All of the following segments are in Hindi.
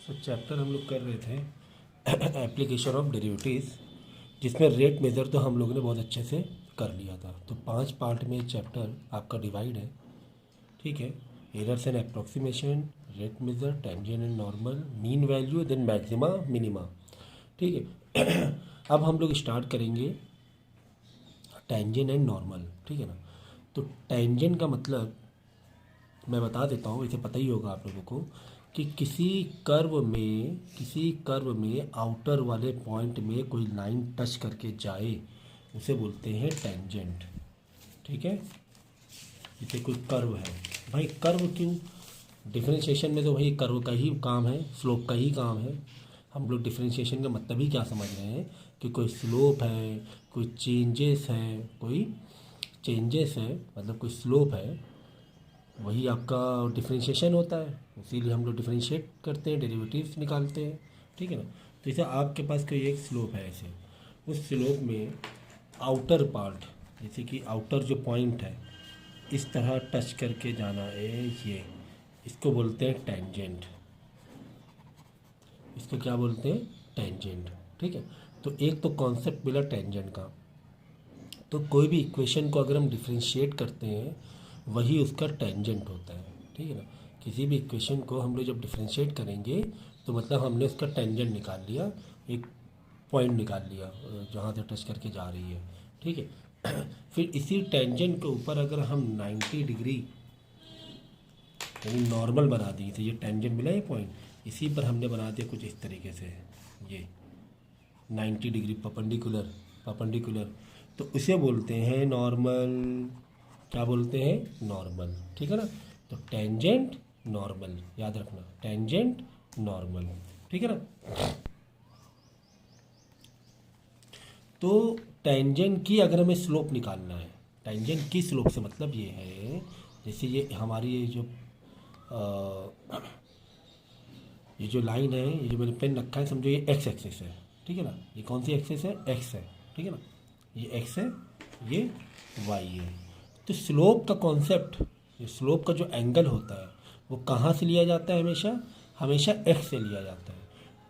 तो चैप्टर हम लोग कर रहे थे एप्लीकेशन ऑफ डेरिवेटिव्स, जिसमें रेट मेज़र तो हम लोगों ने बहुत अच्छे से कर लिया था। तो 5 पार्ट में ये चैप्टर आपका डिवाइड है, ठीक है। Errors and approximation, rate measure, tangent and normal, mean value, then maxima minima, ठीक है। अब हम लोग स्टार्ट करेंगे टेंजेंट एंड नॉर्मल, ठीक है ना। तो टेंजेंट का मतलब मैं बता देता हूँ, इसे पता ही होगा आप लोगों को कि किसी कर्व में आउटर वाले पॉइंट में कोई लाइन टच करके जाए उसे बोलते हैं टेंजेंट, ठीक है। जैसे कोई कर्व है, भाई कर्व क्यों, डिफरेंशिएशन में तो भाई कर्व का ही काम है, स्लोप का ही काम है। हम लोग डिफरेंशिएशन का मतलब ही क्या समझ रहे हैं कि कोई स्लोप है, कोई चेंजेस है, मतलब कोई स्लोप है, वही आपका डिफरेंशिएशन होता है। इसीलिए हम लोग डिफरेंशिएट करते हैं, डेरिवेटिव्स निकालते हैं, ठीक है ना। तो जैसे आपके पास कोई एक स्लोप है, ऐसे उस स्लोप में आउटर पार्ट, जैसे कि आउटर जो पॉइंट है इस तरह टच करके जाना है, ये इसको बोलते हैं टेंजेंट। इसको क्या बोलते हैं, टेंजेंट, ठीक है। तो एक तो कॉन्सेप्ट मिला टेंजेंट का। तो कोई भी इक्वेशन को अगर हम डिफरेंशिएट करते हैं वही उसका टेंजेंट होता है, ठीक है ना। किसी भी इक्वेशन को हम लोग जब डिफरेंशिएट करेंगे तो मतलब हमने उसका टेंजेंट निकाल लिया, एक पॉइंट निकाल लिया जहाँ से टच करके जा रही है, ठीक है। फिर इसी टेंजेंट के ऊपर अगर हम 90 डिग्री यानी नॉर्मल बना दिए, तो ये टेंजेंट मिला ये पॉइंट, इसी पर हमने बना दिया कुछ इस तरीके से, ये 90 डिग्री परपेंडिकुलर, तो उसे बोलते हैं नॉर्मल। क्या बोलते हैं, नॉर्मल, ठीक है ना। तो टेंजेंट नॉर्मल, याद रखना, टेंजेंट नॉर्मल, ठीक है ना। तो टेंजेंट की अगर हमें स्लोप निकालना है, टेंजेंट की स्लोप से मतलब ये है, जैसे ये हमारी ये जो लाइन है, ये जो मैंने पेन रखा है, समझो ये एक्स एक्सिस है, ठीक है ना। ये कौन सी एक्सिस है, एक्स है, ठीक है ना। ये एक्स है, ये वाई है। तो स्लोप का कॉन्सेप्ट, ये स्लोप का जो एंगल होता है वो कहाँ से लिया जाता है, हमेशा एक्स से लिया जाता है।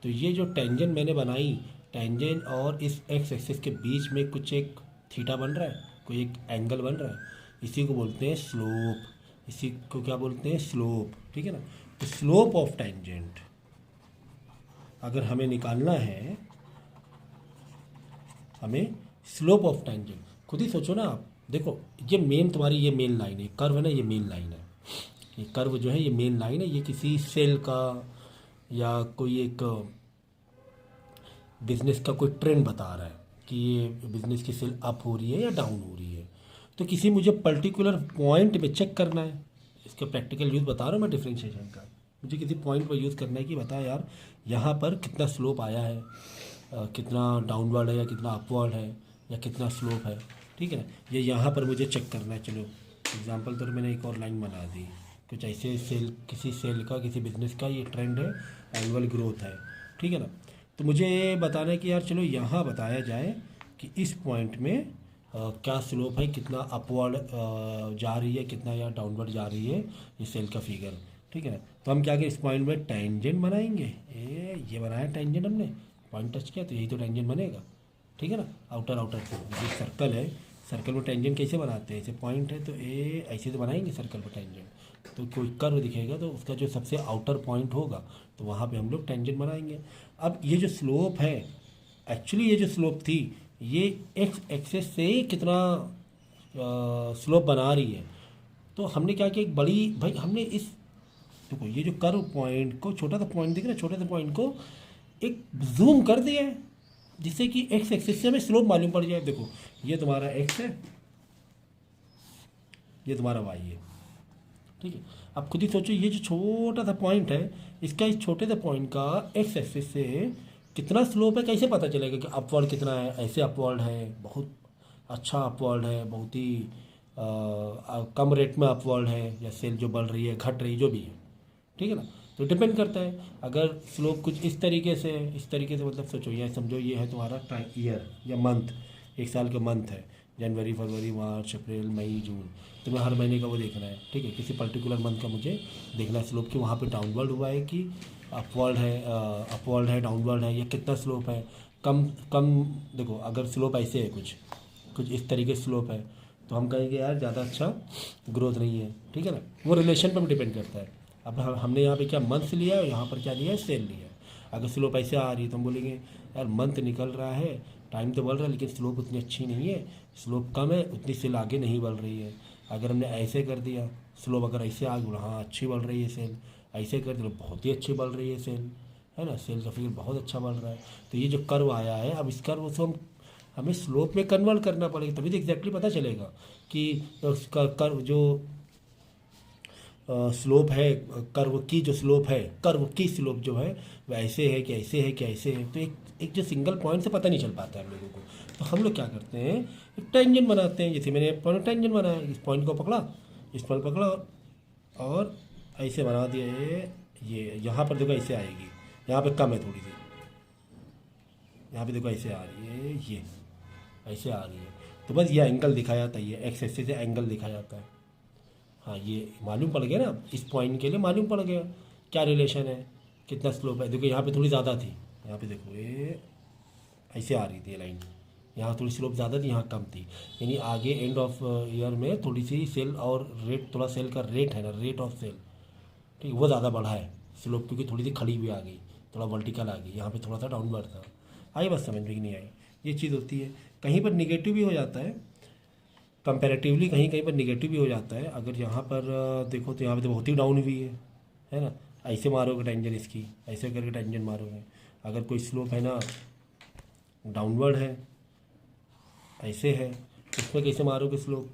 तो ये जो टेंजेंट मैंने बनाई, टेंजेंट और इस एक्स एक्सिस के बीच में कुछ एक थीटा बन रहा है, कोई एक एंगल बन रहा है, इसी को बोलते हैं स्लोप। इसी को क्या बोलते हैं, स्लोप, ठीक है ना। तो स्लोप ऑफ टेंजेंट अगर हमें निकालना है, हमें स्लोप ऑफ टेंजेंट, खुद ही सोचो ना आप, देखो ये मेन तुम्हारी ये मेन लाइन है, कर्व है ना, ये मेन लाइन है, ये कर्व जो है ये मेन लाइन है। ये किसी सेल का या कोई एक बिजनेस का कोई ट्रेंड बता रहा है कि ये बिजनेस की सेल अप हो रही है या डाउन हो रही है। तो किसी मुझे पर्टिकुलर पॉइंट पे चेक करना है, इसका प्रैक्टिकल यूज़ बता रहा हूँ मैं डिफरेंशिएशन का। मुझे किसी पॉइंट पर यूज़ करना है कि बता यार यहाँ पर कितना स्लोप आया है, कितना डाउनवर्ड है या कितना अपवर्ड है या कितना स्लोप है, ठीक है ना। ये यहाँ पर मुझे चेक करना है। चलो एग्जांपल तो मैंने एक और लाइन बना दी, कुछ ऐसे किसी सेल का, किसी बिजनेस का ये ट्रेंड है, एनुअल ग्रोथ है, ठीक है ना। तो मुझे बताना है कि यार चलो यहाँ बताया जाए कि इस पॉइंट में क्या स्लोप है, कितना अपवर्ड जा रही है, कितना या डाउनवर्ड जा रही है ये सेल का फिगर, ठीक है ना। तो हम क्या करें, इस पॉइंट में टेंजेंट बनाएंगे। ये बनाया टेंजेंट, हमने पॉइंट टच किया तो यही तो टेंजेंट बनेगा, ठीक है ना। आउटर से ये सर्कल है, सर्कल में टेंजेंट कैसे बनाते हैं, ऐसे पॉइंट है तो ऐसे तो बनाएंगे सर्कल पर टेंजेंट। तो कोई कर्व दिखेगा तो उसका जो सबसे आउटर पॉइंट होगा तो वहाँ पे हम लोग टेंजेंट बनाएंगे। अब ये जो स्लोप है, एक्चुअली ये जो स्लोप थी ये एक्स एक्सेस से कितना स्लोप बना रही है। तो हमने क्या किया, एक बड़ी, भाई हमने इस, देखो ये जो कर्व पॉइंट को, छोटा सा पॉइंट दिख रहा है, छोटे से पॉइंट को एक जूम कर दिया है जिससे कि एक्स एक्सिस से हमें स्लोप मालूम पड़ जाए। देखो ये तुम्हारा एक्स है, ये तुम्हारा वाई है, ठीक है। अब खुद ही सोचो ये जो छोटा सा पॉइंट है, इसका इस छोटे से पॉइंट का एक्स एक्सिस से कितना स्लोप है, कैसे पता चलेगा कि अपवर्ड कितना है। ऐसे अपवर्ड है, बहुत अच्छा अपवर्ड है, बहुत ही कम रेट में अपवर्ड है, या सेल जो बढ़ रही है, घट रही, जो भी है, ठीक है ना। तो डिपेंड करता है, अगर स्लोप कुछ इस तरीके से मतलब सोचो, ये समझो ये है तुम्हारा ईयर या मंथ, एक साल का मंथ है, जनवरी, फरवरी, मार्च, अप्रैल, मई, जून। तो मैं हर महीने का वो देखना है, ठीक है। किसी पर्टिकुलर मंथ का मुझे देखना है स्लोप कि वहाँ पे डाउनवर्ड हुआ है कि अपवर्ड है, डाउनवर्ड है, या कितना स्लोप है, कम कम। देखो अगर स्लोप ऐसे है, कुछ कुछ इस तरीके से स्लोप है, तो हम कहेंगे यार ज़्यादा अच्छा ग्रोथ नहीं है, ठीक है ना। वो रिलेशन पर भी डिपेंड करता है। अब हमने यहाँ पे क्या मंथ लिया है, यहाँ पर क्या लिया है, सेल लिया है। अगर स्लोप ऐसे आ रही है तो हम बोलेंगे यार मंथ निकल रहा है, टाइम तो बढ़ रहा है, लेकिन स्लोप उतनी अच्छी नहीं है, स्लोप कम है, उतनी सेल आगे नहीं बढ़ रही है। अगर हमने ऐसे कर दिया, स्लोप अगर ऐसे आ गया, हाँ अच्छी बढ़ रही है सेल, ऐसे कर दिया बहुत ही अच्छी बढ़ रही है सेल, है ना, सेल का फिगर बहुत अच्छा बढ़ रहा है। तो ये जो कर्व आया है, अब इस कर्व से हमें स्लोप में कन्वर्ट करना पड़ेगा, तभी तो एग्जैक्टली पता चलेगा कि उसका कर्व जो स्लोप है, कर्व की जो स्लोप है, कर्व की स्लोप जो है वह ऐसे है कि ऐसे है कि ऐसे है। तो एक जो सिंगल पॉइंट से पता नहीं चल पाता है हम लोगों को। तो हम लोग क्या करते हैं, एक टेंजेंट बनाते हैं। जैसे मैंने पॉइंट टेंजेंट बनाया, इस पॉइंट को पकड़ा, इस पॉइंट पकड़ा और ऐसे बना दिया। ये यहाँ पर देखो ऐसे आएगी, यहाँ पे कम है थोड़ी सी, यहाँ पे देखो ऐसे आ रही है, ये ऐसे आ रही है। तो बस ये एंगल दिखाया जाता है, ये एक्स एक्सिस से एंगल दिखाया जाता है। हाँ ये मालूम पड़ गया ना, इस पॉइंट के लिए मालूम पड़ गया क्या रिलेशन है, कितना स्लोप है। देखो यहाँ पे थोड़ी ज़्यादा थी, यहाँ पे देखो ये ऐसे आ रही थी ये लाइन, यहाँ थोड़ी स्लोप ज़्यादा थी, यहाँ कम थी। यानी आगे एंड ऑफ ईयर में थोड़ी सी सेल और रेट, थोड़ा सेल का रेट है ना, रेट ऑफ सेल, ठीक है, वो ज़्यादा बढ़ा है स्लोप, क्योंकि थोड़ी सी खड़ी भी आ गई, थोड़ा वर्टिकल आ गई। यहाँ पे थोड़ा सा डाउनवर्ड था। आई बात समझ में कि नहीं आई, ये चीज़ होती है। कहीं पर निगेटिव भी हो जाता है कंपैरेटिवली, कहीं कहीं पर निगेटिव भी हो जाता है। अगर यहाँ पर देखो तो यहाँ पे तो बहुत ही डाउन हुई है ना। ऐसे मारोगे टेंजन इसकी, ऐसे करके टेंजन मारोगे। अगर कोई स्लोप है ना डाउनवर्ड है, ऐसे है, इसमें कैसे मारोगे स्लोप,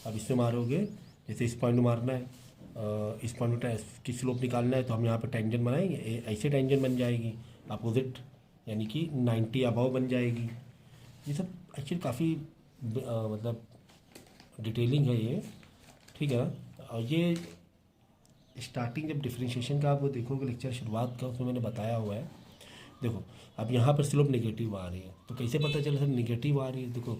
अब इससे मारोगे, जैसे इस पॉइंट मारना है, इस पॉइंट की स्लोप निकालना है, तो हम यहाँ पर टेंजन बनाएंगे, ऐसे टेंजन बन जाएगी अपोजिट, यानी कि 90 अबव बन जाएगी। ये सब एक्चुअली काफ़ी मतलब डिटेलिंग है ये, ठीक है ना। और ये स्टार्टिंग जब डिफ्रेंशिएशन का आप वो देखोगे लेक्चर शुरुआत का, उसमें मैंने बताया हुआ है। देखो अब यहाँ पर स्लोप नेगेटिव आ रही है, तो कैसे पता चला सर नेगेटिव आ रही है। देखो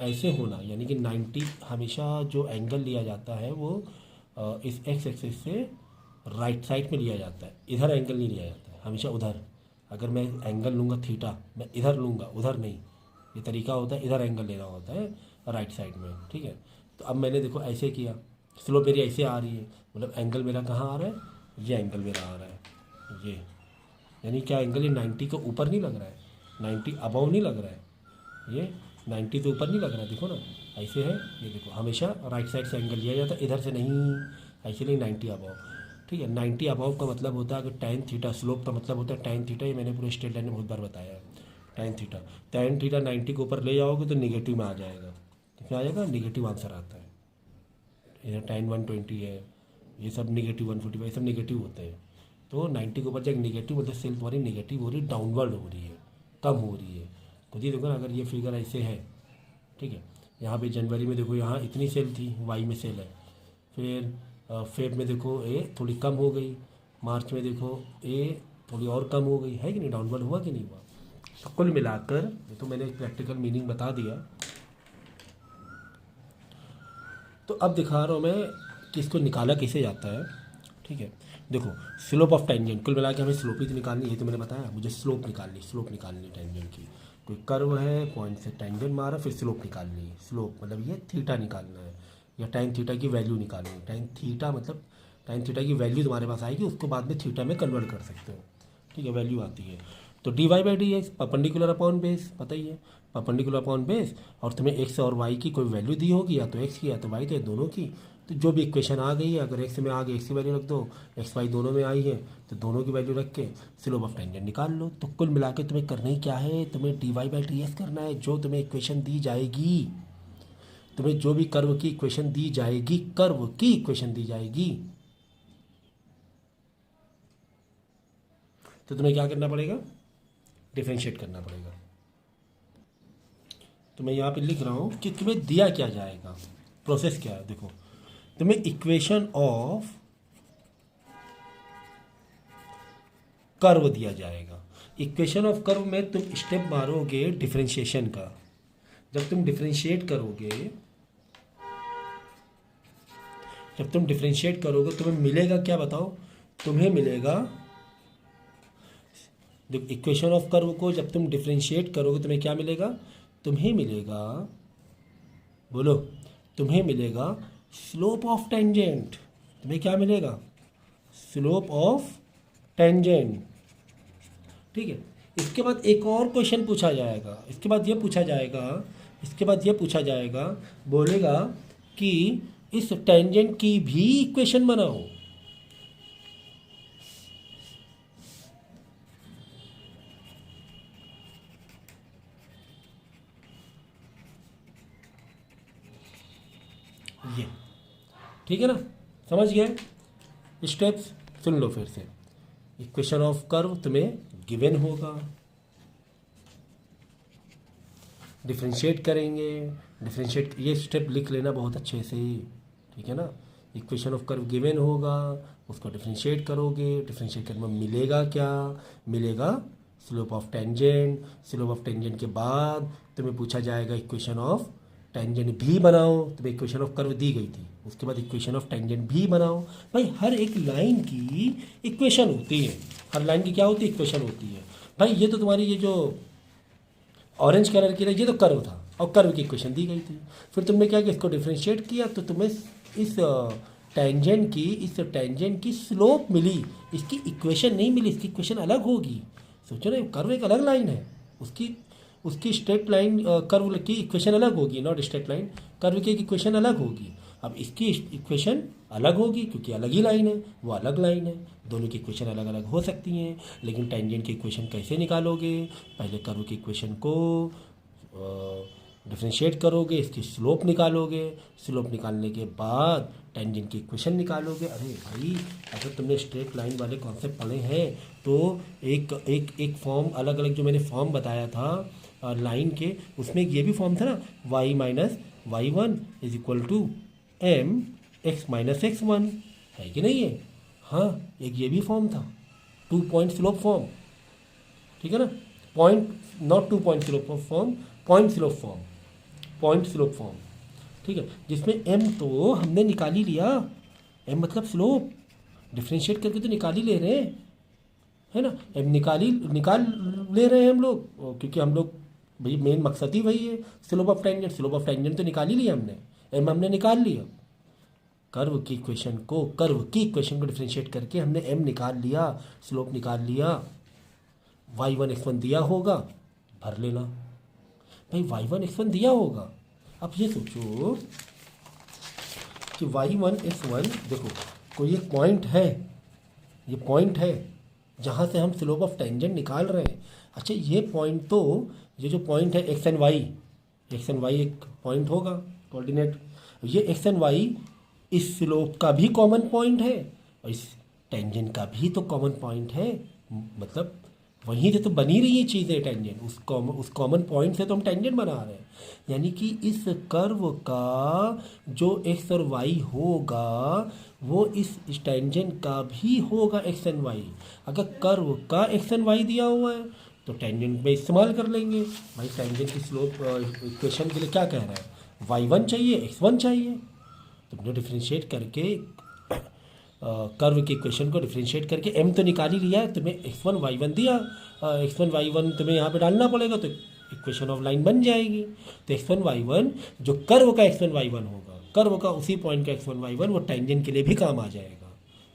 ऐसे होना, यानी कि 90 हमेशा जो एंगल लिया जाता है वो इस एक्स एक्सिस से राइट साइड में लिया जाता है, इधर एंगल नहीं लिया जाता है, हमेशा उधर। अगर मैं एंगल लूँगा थीटा, मैं इधर लूँगा, उधर नहीं। ये तरीका होता है, इधर एंगल लेना होता है राइट साइड में, ठीक है। तो अब मैंने देखो ऐसे किया, स्लोप मेरी ऐसे आ रही है, मतलब एंगल मेरा कहाँ आ रहा है, ये एंगल मेरा आ रहा है, ये यानी क्या एंगल, ये 90 के ऊपर नहीं लग रहा है, 90 अबव नहीं लग रहा है, ये 90 के ऊपर नहीं लग रहा है। देखो ना ऐसे है, ये देखो हमेशा राइट साइड से एंगल लिया जाता है, इधर से नहीं, ऐसे नहीं 90 अबव, ठीक है। 90 अबव का मतलब होता है अगर tan थीटा, स्लोप का मतलब होता है tan थीटा, ये मैंने पूरे स्ट्रेट लाइन में बहुत बार बताया है। tan थीटा 90 के ऊपर ले जाओगे तो निगेटिव में आ जाएगा, कितना आ जाएगा, निगेटिव आंसर आता है। इधर tan 120 है, ये सब निगेटिव 145, ये सब निगेटिव होते हैं। तो 90 के ऊपर जब निगेटिव मतलब सेल तुम्हारी निगेटिव हो रही है, डाउनवर्ड हो रही है, कम हो रही है। खुद ही देखो ना, अगर ये फिगर ऐसे है, ठीक है, यहाँ पे जनवरी में देखो यहाँ इतनी सेल थी, वाई में सेल है, फिर फेब में देखो ए थोड़ी कम हो गई, मार्च में देखो ए थोड़ी और कम हो गई, है कि नहीं, डाउनवर्ड हुआ कि नहीं हुआ। तो कुल मिलाकर तो मैंने प्रैक्टिकल मीनिंग बता दिया। तो अब दिखा रहा हूँ मैं कि इसको निकाला कैसे जाता है, ठीक है। देखो स्लोप ऑफ टेंजेंट, कुल मिला के हमें स्लोप ही तो निकालनी है, तो मैंने बताया मुझे स्लोप निकालनी टेंजेंट की। कोई कर्व है, पॉइंट से टेंजेंट मारा, फिर स्लोप निकालनी है। स्लोप मतलब ये थीटा निकालना है, या tan थीटा की वैल्यू निकालनी है। tan थीटा मतलब tan थीटा की वैल्यू तुम्हारे पास आएगी, उसको बाद में थीटा में कन्वर्ट कर सकते हो, ठीक है, वैल्यू आती है। तो dy/dx परपेंडिकुलर अपॉन बेस, पता ही है, परपेंडिकुलर अपॉन बेस, और तुम्हें x और y की कोई वैल्यू दी होगी, या तो x की या तो y, तो दोनों की। तो जो भी इक्वेशन आ गई है, अगर x में आ गई x की वैल्यू रख दो, x y दोनों में आई है तो दोनों की वैल्यू रख के स्लोप ऑफ टेंजेंट निकाल लो। तो कुल मिला के तुम्हें करना ही क्या है, तुम्हें dy/dx करना है। जो तुम्हें इक्वेशन दी जाएगी, तुम्हें जो भी कर्व की इक्वेशन दी जाएगी, कर्व की इक्वेशन दी जाएगी, तो तुम्हें क्या करना पड़ेगा, डिफरेंशिएट करना पड़ेगा। तो मैं यहाँ पे लिख रहा हूँ कि तुम्हें दिया क्या जाएगा, प्रोसेस क्या है। देखो तुम्हें इक्वेशन ऑफ कर्व दिया जाएगा। इक्वेशन ऑफ कर्व में तुम स्टेप मारोगे डिफरेंशिएशन का। जब तुम डिफरेंशिएट करोगे तुम्हें मिलेगा क्या, बताओ। तुम्हें मिलेगा देखो इक्वेशन ऑफ कर्व को जब तुम डिफ्रेंशिएट करोगे तुम्हें क्या मिलेगा, तुम्हें मिलेगा, बोलो, तुम्हें मिलेगा स्लोप ऑफ टेंजेंट। तुम्हें क्या मिलेगा, स्लोप ऑफ टेंजेंट। ठीक है, इसके बाद एक और क्वेश्चन पूछा जाएगा, इसके बाद ये पूछा जाएगा, इसके बाद ये पूछा जाएगा, बोलेगा कि इस टेंजेंट की भी इक्वेशन बनाओ। ये ठीक है ना, समझ गए स्टेप्स, सुन लो फिर से। इक्वेशन ऑफ कर्व तुम्हें गिवन होगा, डिफ्रेंशिएट करेंगे, डिफ्रेंशिएट ये स्टेप लिख लेना बहुत अच्छे से, ठीक है ना। इक्वेशन ऑफ कर्व गिवन होगा, उसको डिफ्रेंशिएट करोगे, डिफ्रेंशिएट करने में मिलेगा क्या, मिलेगा slope of tangent. Slope of tangent के बाद तुम्हें पूछा जाएगा इक्वेशन ऑफ टेंजेंट भी बनाओ। तुम्हें इक्वेशन ऑफ कर्व दी गई थी, उसके बाद इक्वेशन ऑफ टेंजेंट भी बनाओ। भाई हर एक लाइन की इक्वेशन होती है, हर लाइन की क्या होती है, इक्वेशन होती है। भाई ये तो तुम्हारी ये जो ऑरेंज कलर की ये तो कर्व था और कर्व की इक्वेशन दी गई थी। फिर तुमने क्या किया, इसको डिफ्रेंशिएट किया तो तुम्हें इस टेंजेंट की स्लोप मिली, इसकी इक्वेशन नहीं मिली, इसकी इक्वेशन अलग होगी। सोचो ना, कर्व एक अलग लाइन है, उसकी उसकी स्ट्रेट लाइन कर्व की इक्वेशन अलग होगी, नॉट स्ट्रेट लाइन, कर्व की इक्वेशन अलग होगी। अब इसकी इक्वेशन अलग होगी क्योंकि अलग ही लाइन है, वो अलग लाइन है, दोनों की इक्वेशन अलग अलग हो सकती हैं। लेकिन टेंजेंट की इक्वेशन कैसे निकालोगे, पहले कर्व की इक्वेशन को डिफ्रेंशिएट करोगे, इसकी स्लोप निकालोगे, स्लोप निकालने के बाद टेंजेंट की इक्वेशन निकालोगे। अरे भाई अगर तुमने स्ट्रेट लाइन वाले कॉन्सेप्ट पढ़े हैं तो एक एक एक फॉर्म अलग अलग जो मैंने फॉर्म बताया था लाइन के, उसमें ये भी फॉर्म था ना, y minus Y one is equal to M X minus X one, है कि नहीं है। हाँ, एक ये भी फॉर्म था, 2 पॉइंट स्लोप फॉर्म, ठीक है ना, point not 2 point slope form, point slope form, point slope form, ठीक है, जिसमें m तो हमने निकाल ही लिया, m मतलब स्लोप, डिफ्रेंशिएट करके तो निकाल ही ले रहे हैं, है ना, m निकाल ले रहे हैं हम लोग, क्योंकि हम लोग भाई मेन मकसद ही वही है, slope of tangent. Slope of tangent तो निकाल ही लिया हमने, m हमने निकाल लिया, कर्व की इक्वेशन को डिफ्रेंशिएट करके हमने m निकाल लिया, स्लोप निकाल लिया, y1 x1 दिया होगा, भर लेना। भाई y1 x1 दिया होगा, अब ये सोचो कि y1 x1, देखो कोई एक पॉइंट है, ये पॉइंट है जहाँ से हम स्लोप ऑफ टेंजेंट निकाल रहे हैं। अच्छा ये पॉइंट तो, ये जो पॉइंट है एक्स एंड वाई एक पॉइंट होगा कोऑर्डिनेट, ये एक्स एंड वाई इस स्लोप का भी कॉमन पॉइंट है और इस टेंजेंट का भी तो कॉमन पॉइंट है, मतलब वहीं से तो बनी रही है चीज़ें टेंजेंट, उस कॉमन पॉइंट से तो हम टेंजेंट बना रहे हैं। यानी कि इस कर्व का जो एक्स और वाई होगा वो इस टेंजेंट का भी होगा एक्स एंड वाई। अगर कर्व का एक्स एंड वाई दिया हुआ है तो टेंजेंट में इस्तेमाल कर लेंगे। भाई टेंजेंट की स्लोप इक्वेशन के लिए क्या कह रहा है, y1 चाहिए x1 चाहिए, तुमने डिफ्रेंशिएट करके कर्व की इक्वेशन को डिफ्रेंशिएट करके m तो निकाल ही लिया है, तुम्हें x1 y1 दिया, x1 y1 तुम्हें यहाँ पे डालना पड़ेगा तो इक्वेशन ऑफ लाइन बन जाएगी। तो x1 y1 जो कर्व का x1 y1 होगा, कर्व का उसी पॉइंट का x1 y1 वो टेंजेंट के लिए भी काम आ जाएगा।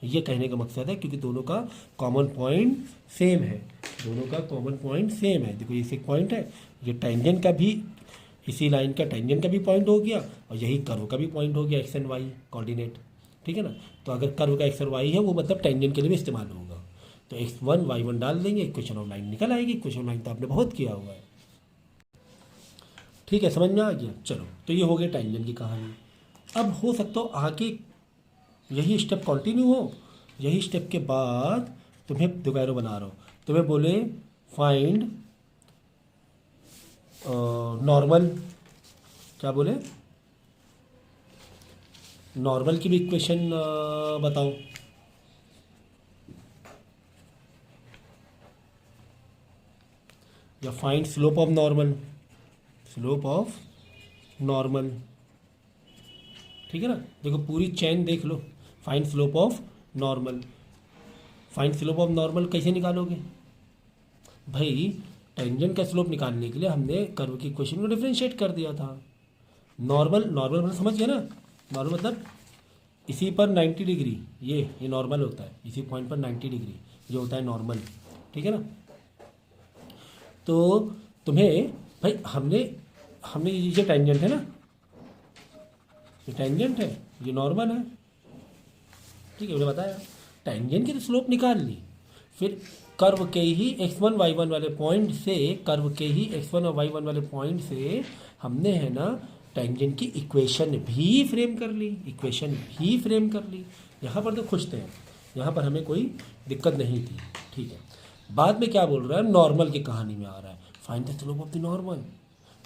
ये कहने का मकसद है क्योंकि दोनों का कॉमन पॉइंट सेम है, दोनों का कॉमन पॉइंट सेम है। देखो ये एक पॉइंट है, ये टेंजेंट का भी, इसी लाइन का टेंजेंट का भी पॉइंट हो गया और यही कर्व का भी पॉइंट हो गया, एक्स एंड वाई कोऑर्डिनेट, ठीक है ना। तो अगर कर्व का एक्स और वाई है वो मतलब टेंजेंट के लिए भी इस्तेमाल होगा, तो x1 y1 डाल देंगे, इक्वेशन ऑफ लाइन निकल आएगी। इक्वेशन ऑफ लाइन तो आपने बहुत किया हुआ है, ठीक है, समझ में आ गया। चलो तो ये हो गया टेंजेंट की कहानी। अब हो सकता हो आगे यही स्टेप कंटिन्यू हो, यही स्टेप के बाद तुम्हें दोबारा बना रहा हूँ, तुम्हें बोले फाइंड नॉर्मल, क्या बोले, नॉर्मल की भी इक्वेशन बताओ। या find slope of normal, slope of normal, ठीक है ना। देखो पूरी चेन देख लो, find slope of normal, find slope of normal कैसे निकालोगे, भाई टेंजेंट का स्लोप निकालने के लिए हमने कर्व की इक्वेशन को डिफरेंशिएट कर दिया था। नॉर्मल नॉर्मल मतलब समझ गया ना, नॉर्मल मतलब इसी पर 90 डिग्री, ये नॉर्मल होता है, इसी पॉइंट पर 90 डिग्री ये होता है नॉर्मल, ठीक है ना। तो तुम्हें भाई हमने हमने ये टेंजेंट है ना, ये टेंजेंट है, ये नॉर्मल है, ठीक है, मैंने बताया। टेंजेंट की तो स्लोप निकाल ली, फिर कर्व के ही x1 y1 वाले पॉइंट से, कर्व के ही x1 और y1 वाले पॉइंट से हमने है ना टेंजेंट की इक्वेशन भी फ्रेम कर ली, इक्वेशन भी फ्रेम कर ली। यहाँ पर तो खुश थे, यहाँ पर हमें कोई दिक्कत नहीं थी, ठीक है। बाद में क्या बोल रहा है, नॉर्मल की कहानी में आ रहा है, find the slope of the normal.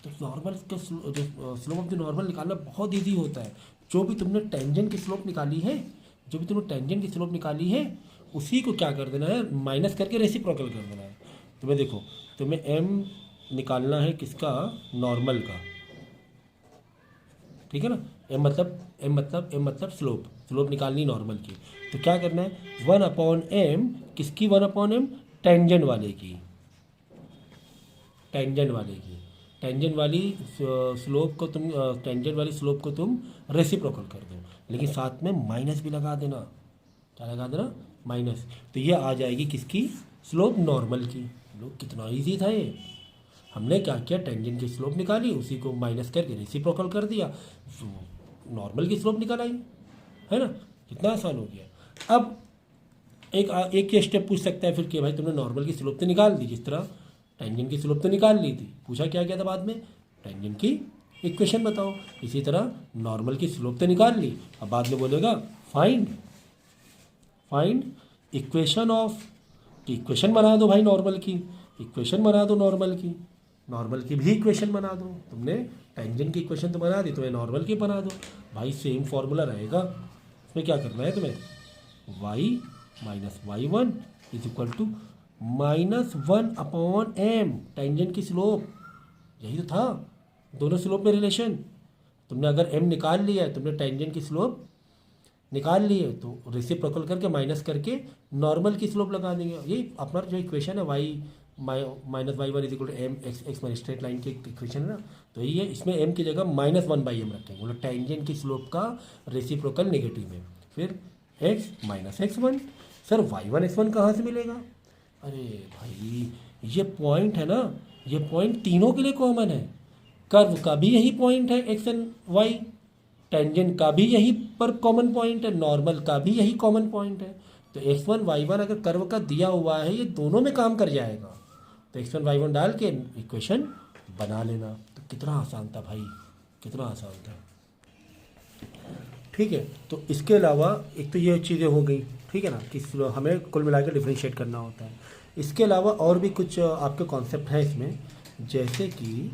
तो नॉर्मल का स्लोप ऑफ द नॉर्मल निकालना बहुत ईजी होता है। जो भी तुमने टेंजेंट की स्लोप निकाली है, जो भी तुमने टेंजेंट की स्लोप निकाली है, उसी को क्या कर देना है, माइनस करके रेसिप्रोकल कर देना है। तुम्हें देखो, तुम्हें एम निकालना है किसका, नॉर्मल का, ठीक है ना। एम मतलब स्लोप निकालनी नॉर्मल की। तो क्या करना है, 1/m, किसकी 1/m, टेंजेंट वाले की, टेंजेंट वाले की, टेंजेंट वाली स्लोप को तुम, टेंजेंट वाली स्लोप को तुम रेसिप्रोकल कर दो, लेकिन साथ में माइनस भी लगा देना। क्या लगा देना, माइनस। तो ये आ जाएगी किसकी, स्लोप नॉर्मल की। लोग कितना इजी था ये। हमने क्या किया, टेंजेंट की स्लोप निकाली, उसी को माइनस करके रेसिप्रोकल कर दिया, नॉर्मल की स्लोप निकाल आई, है ना। कितना आसान हो गया। अब एक ये स्टेप पूछ सकता है फिर कि भाई तुमने नॉर्मल की स्लोप तो निकाल दी, जिस तरह टेंजेंट की स्लोप तो निकाल ली थी, पूछा क्या था बाद में, टेंजेंट की इक्वेशन बताओ। इसी तरह नॉर्मल की स्लोप तो निकाल ली, अब बाद में बोलेगा फाइंड इक्वेशन ऑफ, कि इक्वेशन बना दो भाई नॉर्मल की, इक्वेशन बना दो नॉर्मल की, नॉर्मल की भी इक्वेशन बना दो। तुमने टेंजेंट की इक्वेशन तो बना दी, तुम्हें नॉर्मल की बना दो भाई, सेम फॉर्मूला रहेगा। उसमें क्या करना है तुम्हें, y minus y1 is equal to -1/m, tangent की स्लोप, यही तो था दोनों स्लोप में रिलेशन। तुमने अगर m निकाल लिया है, तुमने टेंजेंट की स्लोप निकाल ली है, तो रेसिप्रोकल करके माइनस करके नॉर्मल की स्लोप लगा देंगे। ये अपना जो इक्वेशन है y minus y1 is equal to M X minus straight line की इक्वेशन है ना, तो ये इसमें m की जगह -1/m रखेंगे, मतलब टेंजेंट की स्लोप का रेसिप्रोकल नेगेटिव है। फिर x minus x1, sir y1 x1 कहाँ से मिलेगा, अरे भाई ये पॉइंट है ना, ये पॉइंट तीनों के लिए कॉमन है। कर्व का भी यही पॉइंट है x एंड y, टेंजेंट का भी यही पर कॉमन पॉइंट है, नॉर्मल का भी यही कॉमन पॉइंट है। तो x1 y1 अगर कर्व का दिया हुआ है, ये दोनों में काम कर जाएगा, तो x1 y1 डाल के इक्वेशन बना लेना। तो कितना आसान था भाई, कितना आसान था, ठीक है। तो इसके अलावा एक तो ये चीज़ें हो गई, ठीक है ना, कि हमें कुल मिलाकर डिफरेंशिएट करना होता है। इसके अलावा और भी कुछ आपके कॉन्सेप्ट हैं इसमें, जैसे कि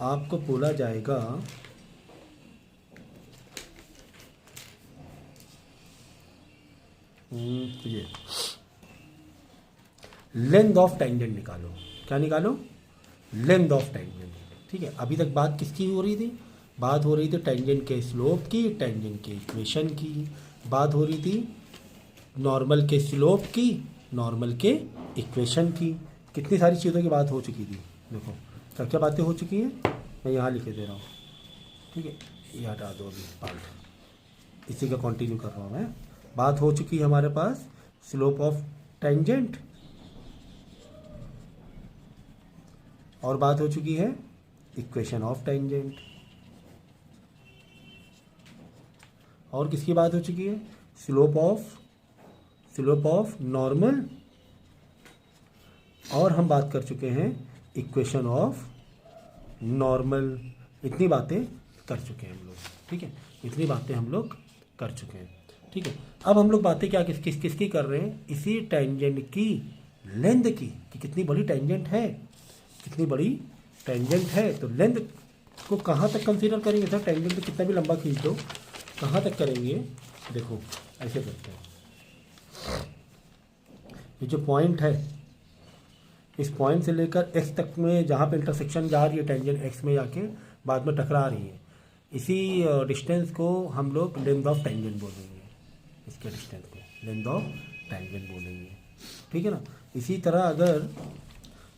आपको बोला जाएगा ये लेंथ ऑफ टेंजेंट निकालो। क्या निकालो, लेंथ ऑफ टेंजेंट, ठीक है। अभी तक बात किसकी हो रही थी, बात हो रही थी टेंजेंट के स्लोप की, टेंजेंट के इक्वेशन की, बात हो रही थी नॉर्मल के स्लोप की, नॉर्मल के इक्वेशन की, कितनी सारी चीज़ों की बात हो चुकी थी। देखो क्या क्या बातें हो चुकी हैं, मैं यहाँ लिखे दे रहा हूँ, ठीक है, ये हटा दो अभी पार्ट, इसी का कंटिन्यू कर रहा हूँ मैं। बात हो चुकी है हमारे पास स्लोप ऑफ टेंजेंट, और बात हो चुकी है इक्वेशन ऑफ टेंजेंट, और किसकी बात हो चुकी है, स्लोप ऑफ नॉर्मल, और हम बात कर चुके हैं इक्वेशन ऑफ नॉर्मल। इतनी बातें कर चुके हैं हम लोग, ठीक है, इतनी बातें हम लोग कर चुके हैं, ठीक है। अब हम लोग बातें क्या किसकी कर रहे हैं, इसी टेंजेंट की लेंथ की, कि कितनी बड़ी टेंजेंट है, कितनी बड़ी टेंजेंट है। तो लेंथ को कहाँ तक कंसीडर करेंगे, सर टेंजेंट को कितना भी लंबा खींच दो, कहाँ तक करेंगे, देखो ऐसे करते हैं, ये जो पॉइंट है, इस पॉइंट से लेकर x तक में जहाँ पे इंटरसेक्शन जा रही है टेंजेंट x में जाके बाद में टकरा रही है, इसी डिस्टेंस को हम लोग लेंथ ऑफ टेंजेंट बोलेंगे, इसके डिस्टेंस को लेंथ ऑफ टेंजेंट बोलेंगे, ठीक है ना। इसी तरह अगर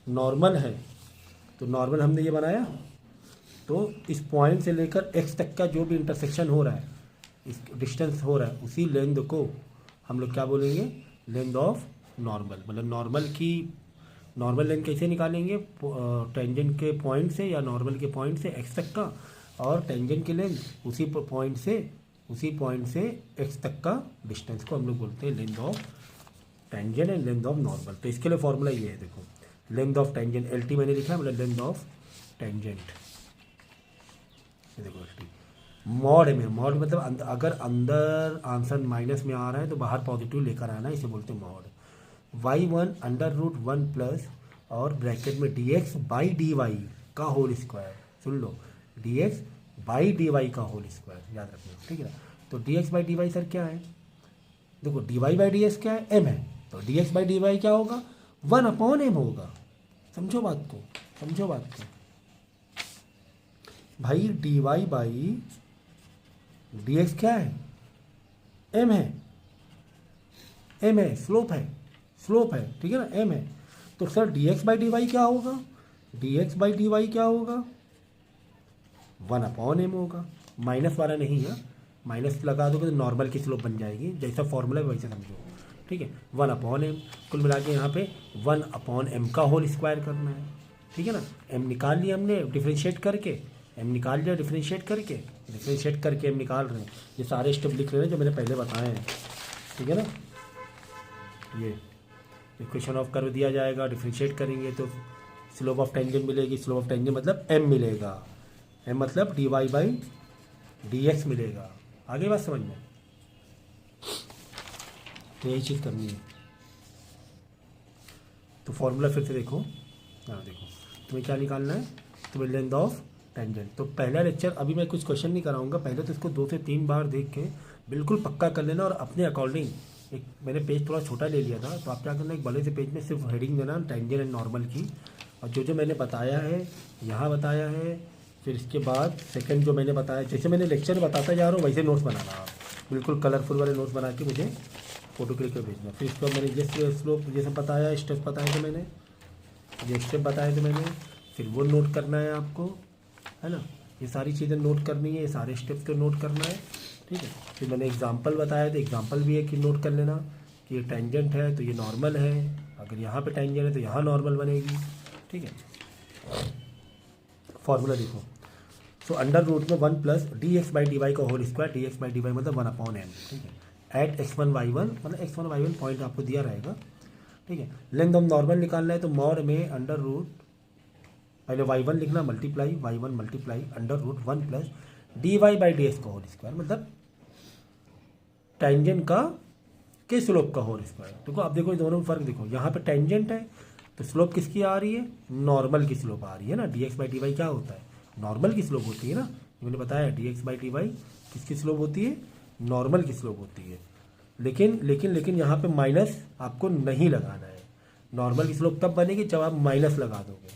नॉर्मल है तो नॉर्मल हमने ये बनाया, तो इस पॉइंट से लेकर एक्स तक का जो भी इंटरसेक्शन हो रहा है, इस डिस्टेंस हो रहा है, उसी लेंथ को हम लोग क्या बोलेंगे, लेंथ ऑफ नॉर्मल। मतलब नॉर्मल लेंथ कैसे निकालेंगे, टेंजेंट के पॉइंट से या नॉर्मल के पॉइंट से एक्स तक का, और टेंजेंट की लेंथ उसी पॉइंट से एक्स तक का डिस्टेंस को हम लोग बोलते हैं length of tangent and length of normal. तो इसके लिए फॉर्मूला ये है, देखो length of tangent L T मैंने लिखा है, मतलब लेंथ ऑफ टेंजेंट, ये देखो एल टी मॉड में, मॉड मतलब अगर अंदर आंसर माइनस में आ रहा है तो बाहर पॉजिटिव लेकर आना, इसे बोलते हैं मॉड। y1 √1 प्लस और ब्रैकेट में dx बाई dy का होल स्क्वायर, सुन लो dx बाई dy का होल स्क्वायर याद रखना, ठीक है ना। तो dx बाई dy सर क्या है, देखो dy बाई dx क्या है, m है, तो dx बाई dy क्या होगा, 1/m होगा। समझो बात को भाई, dy बाई dx क्या है, m है, स्लोप है, ठीक है ना, m है। तो सर dx बाई dy क्या होगा, 1/m होगा, माइनस वाला नहीं है, माइनस लगा दोगे तो नॉर्मल की स्लोप बन जाएगी, जैसा फॉर्मूला है वैसे समझो, ठीक है। 1/m कुल मिला के यहाँ पे 1/m का होल स्क्वायर करना है, ठीक है ना। m निकाल लिया हमने डिफ्रेंशिएट करके, m निकाल रहे हैं, ये सारे स्टेप लिख रहे हैं जो मैंने पहले बताए हैं, ठीक है ना। ये इक्वेशन ऑफ कर्व दिया जाएगा, डिफ्रेंशिएट करेंगे तो स्लोप ऑफ टेंजेंट मिलेगी, स्लोप ऑफ टेंजेंट मतलब m मिलेगा, m मतलब dy बाई dx मिलेगा। आगे बात समझ में, तो यही चीज़ करनी है। तो फॉर्मूला फिर से देखो, हाँ देखो तुम्हें क्या निकालना है, तुम्हें लेंथ ऑफ टेंजेंट। तो पहला लेक्चर अभी मैं कुछ क्वेश्चन नहीं कराऊंगा, पहले तो इसको 2 से 3 बार देख के बिल्कुल पक्का कर लेना, और अपने अकॉर्डिंग एक मैंने पेज थोड़ा छोटा ले लिया था, तो आप क्या करना, एक बड़े से पेज में सिर्फ हेडिंग देना टेंजेंट एंड नॉर्मल की, और जो मैंने बताया है यहाँ बताया है, फिर इसके बाद सेकंड जो मैंने बताया, जैसे मैंने लेक्चर बताता जा रहा हूँ वैसे नोट्स बनाना, आप बिल्कुल कलरफुल वाले नोट्स बना के मुझे फोटो क्लिक कर भेजना। फिर इसके बाद मैंने जैसे स्लोप जैसे बताया, स्टेप बताए थे मैंने, ये स्टेप बताए थे मैंने, फिर वो नोट करना है आपको, है ना, ये सारी चीज़ें नोट करनी है, ये सारे स्टेप्स को नोट करना है, ठीक है। फिर मैंने एग्जांपल बताया था, एग्जांपल भी है कि नोट कर लेना कि ये टेंजेंट है तो ये नॉर्मल है, अगर यहाँ पे टेंजेंट है तो यहाँ नॉर्मल बनेगी, ठीक है। फॉर्मूला देखो, सो अंडर रूट में 1 प्लस dx बाई dy का whole square, dx by dy मतलब 1/m, ठीक है। एट x1 y1 मतलब x1 y1 पॉइंट आपको दिया रहेगा, ठीक है। लेंथ ऑफ नॉर्मल निकालना है, तो मॉड में अंडर रूट पहले y1 लिखना, multiply y1 multiply under root 1 plus dy by dx का होल स्क्वायर, मतलब टेंजेंट का के स्लोप का होल स्क्वायर। देखो अब देखो दोनों में फर्क देखो, यहाँ पे टेंजेंट है तो स्लोप किसकी आ रही है, नॉर्मल की स्लोप आ रही है ना, dx बाई dy क्या होता है, नॉर्मल की स्लोप होती है ना, मैंने बताया dx बाई dy किसकी स्लोप होती है, नॉर्मल की स्लोप होती है। लेकिन यहाँ पे माइनस आपको नहीं लगाना है, नॉर्मल की स्लोप तब बनेगी जब आप माइनस लगा दोगे,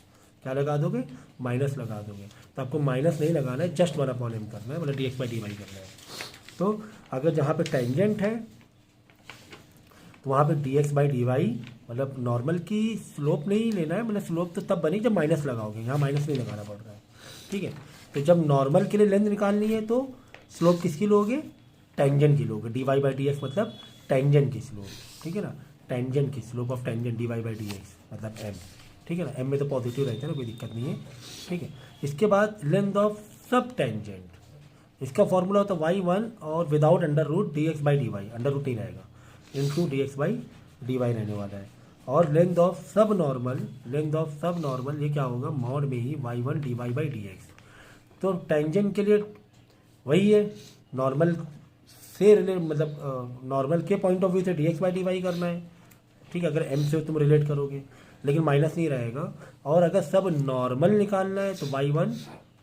क्या लगा दोगे, माइनस लगा दोगे, तो आपको माइनस नहीं लगाना है, जस्ट 1/m करना है, मतलब dx बाई dy करना है। तो अगर जहाँ पे टेंजेंट है तो वहाँ पे dx बाई dy मतलब नॉर्मल की स्लोप नहीं लेना है, मतलब स्लोप तो तब बनेगी जब माइनस लगाओगे, यहाँ माइनस नहीं लगाना पड़ रहा है, ठीक है। तो जब नॉर्मल के लिए लेंथ निकालनी है तो स्लोप किसकी लोगे, टेंजेंट की लोगे, dy बाई dx मतलब टेंजेंट की स्लोप, ठीक है ना, टेंजेंट की slope of tangent dy by dx मतलब m, ठीक है ना, m में तो पॉजिटिव रहता है ना, कोई दिक्कत नहीं है, ठीक है। इसके बाद लेंथ ऑफ सब टेंजेंट, इसका फॉर्मूला होता है y1 और without under root dx by dy, under root नहीं रहेगा, इंटू dx बाई dy रहने वाला है। और लेंथ ऑफ सब नॉर्मल ये क्या होगा, मॉड में ही y1 dy बाई dx। तो टेंजेंट के लिए वही है, नॉर्मल से मतलब नॉर्मल के पॉइंट ऑफ व्यू से dx बाई dy करना है, ठीक है, अगर m से तुम रिलेट करोगे, लेकिन माइनस नहीं रहेगा। और अगर सब नॉर्मल निकालना है तो y1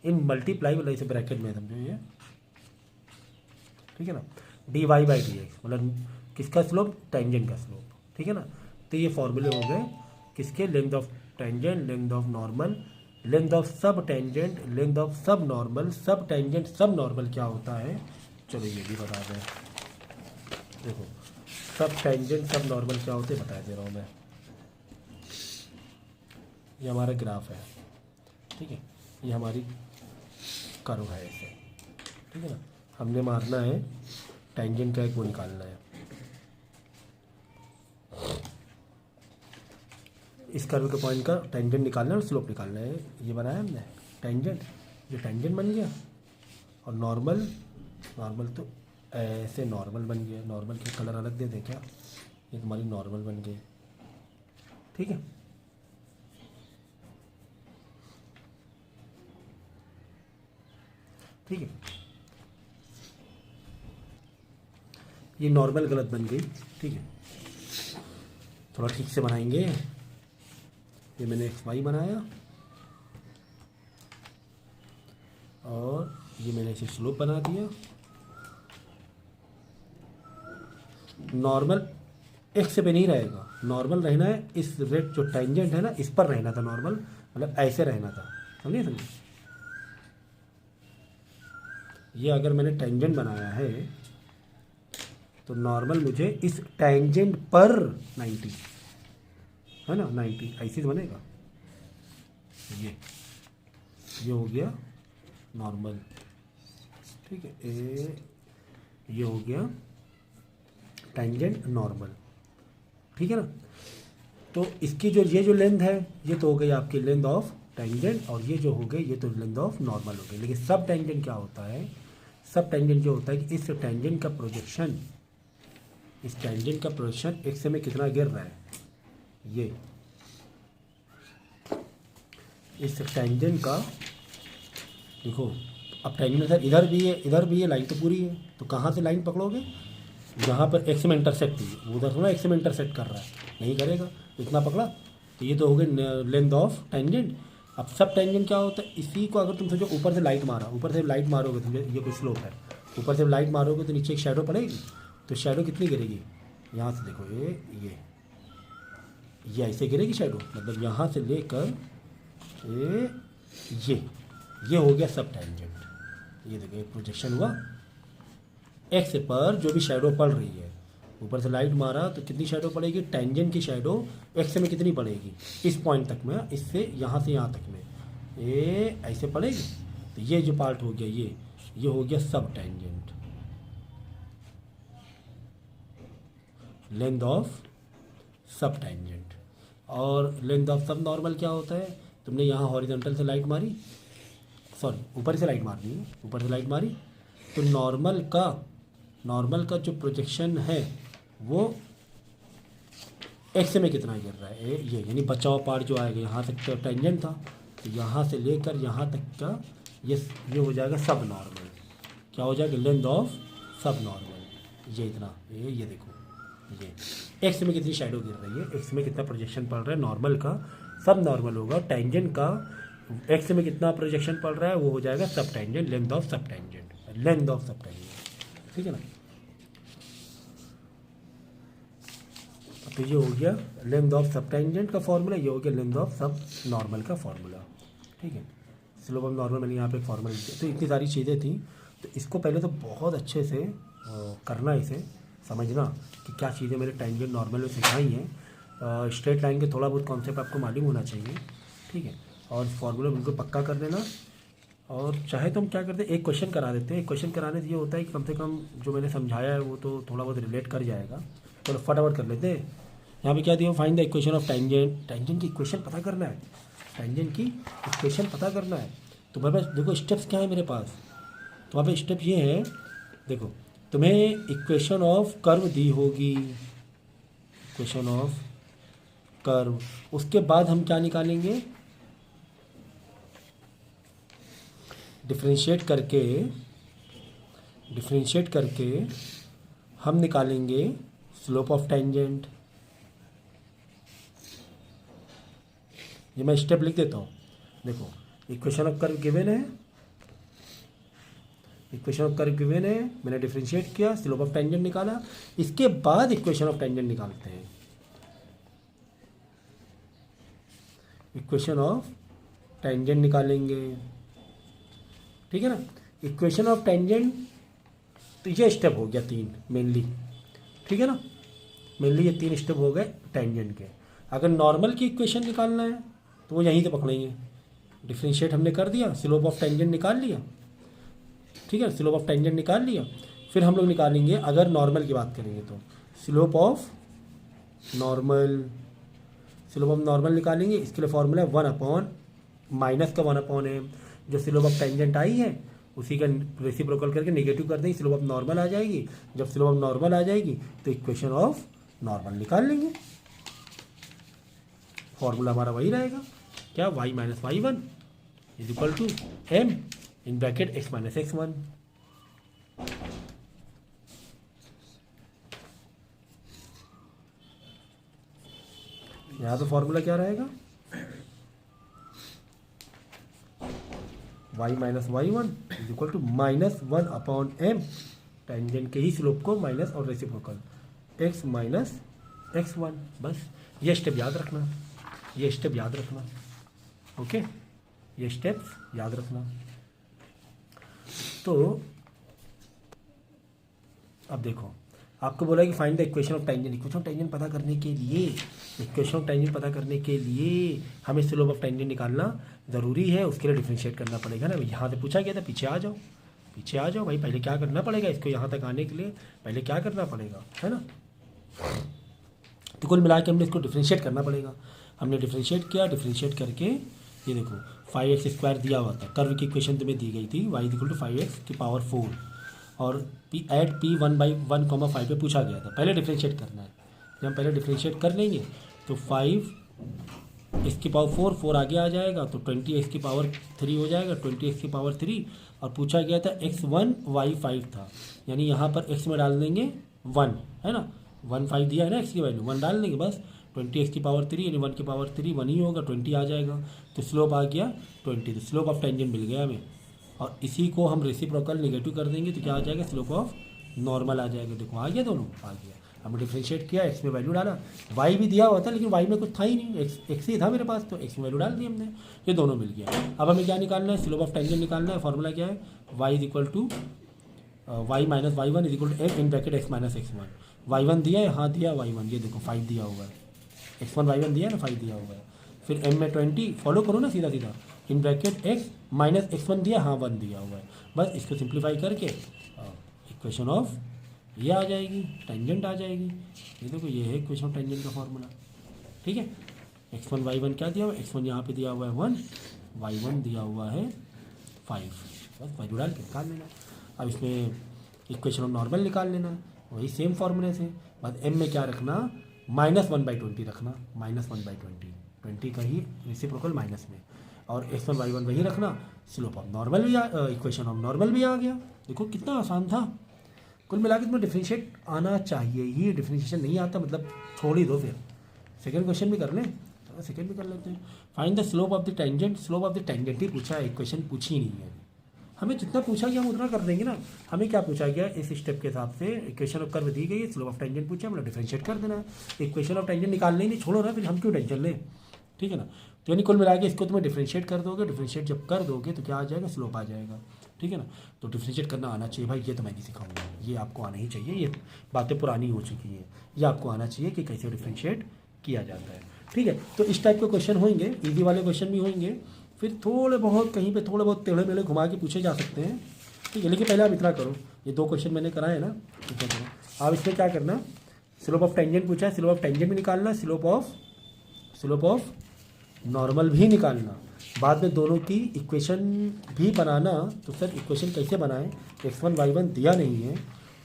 इन मल्टीप्लाई मतलब इसे ब्रैकेट में समझो ये, ठीक है ना, dy बाई dx मतलब किसका स्लोप, टेंजेंट का स्लोप, ठीक है ना। तो ये फॉर्मूले हो गए किसके, length of tangent, length of normal, length of sub tangent, length of सब नॉर्मल, सब टेंजेंट सब नॉर्मल क्या होता है, चलो ये भी बता दें, देखो सब टेंजेंट सब नॉर्मल क्या होते हैं बता दे रहा हूँ मैं, ये हमारा ग्राफ है, ठीक है, ये हमारी कर्व है ऐसे, ठीक है ना। हमने मारना है टेंजेंट का एक वो निकालना है, इस कर्व के पॉइंट का टेंजेंट निकालना है और स्लोप निकालना है। ये बनाया हमने टेंजेंट, ये टेंजेंट बन गया और नॉर्मल, नॉर्मल तो ऐसे नॉर्मल बन गया। नॉर्मल के कलर अलग दे दें क्या, ये तुम्हारी नॉर्मल बन गई, ठीक है। ठीक है, ये नॉर्मल गलत बन गई, ठीक है। थोड़ा ठीक से बनाएंगे। ये मैंने एक्स वाई बनाया और ये मैंने इसे स्लोप बना दिया। नॉर्मल एक्स पे नहीं रहेगा, नॉर्मल रहना है इस रेट जो टेंजेंट है ना, इस पर रहना था नॉर्मल, मतलब ऐसे रहना था, समझे। ये अगर मैंने टेंजेंट बनाया है तो नॉर्मल मुझे इस टेंजेंट पर 90 है ना, 90 ऐसे बनेगा। ये हो गया नॉर्मल, ठीक है। ये हो गया टेंजेंट नॉर्मल, ठीक है ना। तो इसकी जो ये जो लेंथ है ये तो हो गई आपकी लेंथ ऑफ टेंजेंट, और ये जो हो गई ये तो लेंथ ऑफ नॉर्मल हो गई। लेकिन सब टेंजेंट क्या होता है, सब टेंजेंट जो होता है कि इस टेंजेंट का प्रोजेक्शन, इस टेंजेंट का प्रोजेक्शन एक्स में कितना गिर रहा है, ये इस टेंजेंट का देखो। अब टेंजेंट सर इधर भी है इधर भी है, लाइन तो पूरी है, तो कहाँ से लाइन पकड़ोगे, जहाँ पर एक्स में इंटरसेक्ट हुई उधर थोड़ा एक्स में इंटरसेक्ट कर रहा है, नहीं करेगा, इतना पकड़ा। तो ये तो हो गई लेंथ ऑफ टेंजेंट। अब सब टेंजेंट क्या होता है, इसी को अगर तुम सोचो ऊपर से लाइट मारा, ऊपर से लाइट मारोगे तुम, ये कोई स्लोप है, ऊपर से लाइट मारोगे तो नीचे एक शेडो पड़ेगी, तो शेडो कितनी गिरेगी, यहाँ से देखो ये ऐसे गिरेगी शेडो, मतलब यहाँ से लेकर ये हो गया सब टेंजेंट। ये देखो एक प्रोजेक्शन हुआ एक्स पर, जो भी शेडो पड़ रही है, ऊपर से लाइट मारा तो कितनी शेडो पड़ेगी, टेंजेंट की शेडो एक्स में कितनी पड़ेगी, इस पॉइंट तक में, इससे यहाँ से यहाँ तक में ये ऐसे पड़ेगी। तो ये जो पार्ट हो गया ये हो गया सब tangent, length of sub tangent. और लेंथ ऑफ सब नॉर्मल क्या होता है, तुमने यहाँ हॉरिजॉन्टल से लाइट मारी, सॉरी ऊपर से लाइट मारनी है, ऊपर से लाइट मारी तो नॉर्मल का जो प्रोजेक्शन है वो एक्स में कितना गिर रहा है, ये यानी बचा हुआ पार्ट जो आएगा, यहाँ तक का टेंजेंट था तो यहाँ से लेकर यहाँ तक का ये हो जाएगा सब नॉर्मल। क्या हो जाएगा, लेंथ ऑफ सब नॉर्मल। ये इतना ये देखो, ये एक्स में कितनी शेडो गिर रही है, एक्स में कितना प्रोजेक्शन पड़ रहा है नॉर्मल का, सब नॉर्मल होगा। टेंजेंट का एक्स में कितना प्रोजेक्शन पड़ रहा है वो हो जाएगा सब tangent, length of sub tangent, length of sub tangent, ठीक है ना। तो ये हो गया लेंथ ऑफ सब टेंजेंट का फॉर्मूला, ये हो गया लेंथ ऑफ सब नॉर्मल का फॉर्मूला, ठीक है। स्लोप ऑफ नॉर्मल मैंने यहाँ पे फॉर्मूला दिया। तो इतनी सारी चीज़ें थी, तो इसको पहले तो बहुत अच्छे से करना, इसे समझना कि क्या चीज़ें मेरे टेंजेंट नॉर्मल में सिखाई हैं। स्ट्रेट लाइन के थोड़ा बहुत कॉन्सेप्ट आपको मालूम होना चाहिए, ठीक है। और फॉर्मूला बिल्कुल पक्का कर देना। और चाहे तो हम क्या करते हैं, एक क्वेश्चन करा देते हैं। एक क्वेश्चन कराने से ये होता है कि कम से कम जो मैंने समझाया है वो तो थोड़ा बहुत रिलेट कर जाएगा। चलो फटाफट कर लेते हैं। यहाँ पे क्या दिया, find the equation of tangent. Tangent की इक्वेशन पता करना है, टेंजेंट की इक्वेशन पता करना है। तो मेरे पास देखो स्टेप्स क्या है मेरे पास, तो वहाँ पे स्टेप ये है, देखो तुम्हें इक्वेशन ऑफ कर्व दी होगी, इक्वेशन ऑफ कर्व। उसके बाद हम क्या निकालेंगे, डिफरेंशिएट करके हम निकालेंगे स्लोप ऑफ टेंजेंट। ये मैं स्टेप लिख देता हूँ। देखो इक्वेशन ऑफ कर्व गिवन है, इक्वेशन ऑफ कर्व गिवन है, मैंने डिफरेंशिएट किया, स्लोप ऑफ टेंजेंट निकाला। इसके बाद इक्वेशन ऑफ टेंजेंट निकालते हैं, इक्वेशन ऑफ टेंजेंट निकालेंगे, ठीक है ना। इक्वेशन ऑफ टेंजेंट, तो ये स्टेप हो गया 3 मेनली, ठीक है ना। मेनली ये 3 स्टेप हो गए टेंजेंट के। अगर नॉर्मल की इक्वेशन निकालना है तो वो यहीं से पकड़ेंगे। डिफ्रेंशिएट हमने कर दिया, स्लोप ऑफ टेंजेंट निकाल लिया, ठीक है, स्लोप ऑफ टेंजेंट निकाल लिया। फिर हम लोग निकालेंगे, अगर नॉर्मल की बात करेंगे तो slope of normal, slope of normal निकालेंगे। इसके लिए फॉर्मूला है 1 माइनस का 1/m, जो स्लोप ऑफ टेंजेंट आई है उसी का रेसिप्रोकल करके नेगेटिव कर देंगे, स्लोप ऑफ नॉर्मल आ जाएगी। जब स्लोप ऑफ नॉर्मल आ जाएगी तो इक्वेशन ऑफ नॉर्मल निकाल लेंगे। फॉर्मूला हमारा वही रहेगा, क्या, y minus y1 is equal to m in bracket x minus x1। यहाँ पे फॉर्मूला क्या रहेगा, y minus y1 is equal to -1/m, tangent के ही स्लोप को माइनस और रेसिप्रोकल x माइनस x1। बस ये स्टेप याद रखना, ये स्टेप याद रखना, ओके, ये स्टेप्स याद रखना। तो अब देखो, आपको बोला कि find the equation of tangent. Equation of tangent पता करने के लिए, इक्वेशन ऑफ टेंजेंट पता करने के लिए हमें स्लोप ऑफ टेंजेंट निकालना ज़रूरी है, उसके लिए डिफरेंशिएट करना पड़ेगा ना। यहाँ से पूछा गया था, पीछे आ जाओ, पीछे आ जाओ भाई, पहले क्या करना पड़ेगा, इसको यहाँ तक आने के लिए पहले क्या करना पड़ेगा, है ना। तो कुल मिला के हमने इसको डिफरेंशिएट करना पड़ेगा। हमने डिफरेंशिएट किया, डिफरेंशिएट करके ये देखो 5x² दिया हुआ था, कर्व की इक्वेशन तुम्हें दी गई थी, y इक्वल टू 5x⁴ और एट p 1/1,5 पे पूछा गया था। पहले डिफरेंशिएट करना है, जब हम पहले डिफरेंशिएट कर लेंगे तो 5x⁴ 4 आगे आ जाएगा तो 20x⁴ हो जाएगा, 20x⁴ और पूछा गया था x1 y5 था, यानी यहाँ पर x में डाल देंगे 1, है ना, 1/5 दिया है ना x की वैल्यू, 1 डाल देंगे बस, 20x⁴ यानी 1/3 1 ही होगा, 20 आ जाएगा, तो स्लोप आ गया 20, तो स्लोप ऑफ टेंजेंट मिल गया हमें। और इसी को हम रेसिप्रोकल नेगेटिव कर देंगे तो क्या आ जाएगा, स्लोप ऑफ नॉर्मल आ जाएगा। देखो आ गया, दोनों आ गया। हमने डिफरेंशिएट किया, एक्स में वैल्यू डाला, वाई भी दिया हुआ था लेकिन वाई में कुछ था ही नहीं, एक्स ही था मेरे पास, तो एक्स में वैल्यू डाल दी हमने, ये दोनों मिल गया। अब हमें क्या निकालना है, स्लोप ऑफ टेंजेंट निकालना है। फॉर्मूला क्या है, Y is equal to y minus y1 is equal to m in bracket x minus x1। y1 दिया है, हाँ दिया y1, ये देखो 5 दिया हुआ है, x1 y1 दिया है ना, 5 दिया हुआ है। फिर m में 20, फॉलो करो ना सीधा सीधा, इन ब्रैकेट x माइनस x1 दिया, हाँ 1 दिया हुआ है। बस इसको सिंप्लीफाई करके इक्वेशन ऑफ ये आ जाएगी, टेंजेंट आ जाएगी। ये देखो ये है इक्वेशन ऑफ टेंजेंट का फॉर्मूला, ठीक है। x1 y1 क्या दिया हुआ है, x1 यहाँ पे दिया हुआ है 1, y1 दिया हुआ है 5, बस वैल्यू डाल के निकाल लेना। अब इसमें इक्वेशन ऑफ नॉर्मल निकाल लेना, वही सेम फार्मूले से। बस m में क्या रखना, -1/20 रखना, -1/20, 20 का ही रेसिप्रोकल माइनस में, और x1 y1 वही रखना। स्लोप ऑफ नॉर्मल भी इक्वेशन ऑफ नॉर्मल भी आ गया। देखो कितना आसान था। कुल मिला के तुम्हें डिफरेंशिएट आना चाहिए, ये डिफरेंशिएशन नहीं आता मतलब छोड़ ही दो, फिर सेकंड क्वेश्चन भी कर लें, तो सेकंड भी कर लेते हैं। Find the slope of the tangent, slope of the tangent ही पूछा है, इक्वेशन पूछी नहीं है। हमें जितना पूछा गया हम उतना कर देंगे ना। हमें क्या पूछा गया, इस स्टेप के हिसाब से इक्वेशन ऑफ कर्व दी गई है, स्लोप ऑफ टेंजेंट पूछा, मतलब डिफरेंशिएट कर देना है। इक्वेशन ऑफ टेंजेंट निकालने ही नहीं, छोड़ो ना, फिर हम क्यों टेंशन लें, ठीक है ना। तो यानी कुल मिला के इसको तुम्हें डिफरेंशिएट कर दोगे, डिफरेंशिएट जब कर दोगे तो क्या आ जाएगा, स्लोप आ जाएगा, ठीक है ना। तो डिफरेंशिएट करना आना चाहिए भाई, ये तो मैं नहीं सिखाऊंगा, ये आपको आना ही चाहिए, ये बातें पुरानी हो चुकी हैं, ये आपको आना चाहिए कि कैसे डिफरेंशिएट किया जाता है, ठीक है। तो इस टाइप के क्वेश्चन होंगे, ईजी वाले क्वेश्चन भी होंगे, फिर थोड़े बहुत कहीं पे थोड़े बहुत टेढ़े मेढ़े घुमा के पूछे जा सकते हैं, ठीक है। लेकिन पहले आप इतना करो, ये 2 क्वेश्चन मैंने कराए ना, इतना करो। आप इसमें क्या करना, स्लोप ऑफ टेंजेंट पूछा है, स्लोप ऑफ टेंजेंट भी निकालना, स्लोप ऑफ नॉर्मल भी निकालना, बाद में दोनों की इक्वेशन भी बनाना। तो सर इक्वेशन कैसे बनाएं, x1 y1 दिया नहीं है,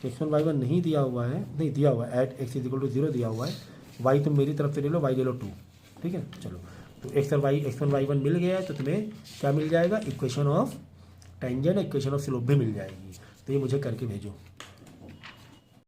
तो x1 y1 नहीं दिया हुआ है, नहीं दिया हुआ है, at x is equal to 0 दिया हुआ है, y तुम मेरी तरफ से ले लो, y ले लो 2, ठीक है। चलो तो x1 y1 मिल गया है, तो तुम्हें क्या मिल जाएगा, equation of tangent, equation of slope भी मिल जाएगी। तो ये मुझे करके भेजो।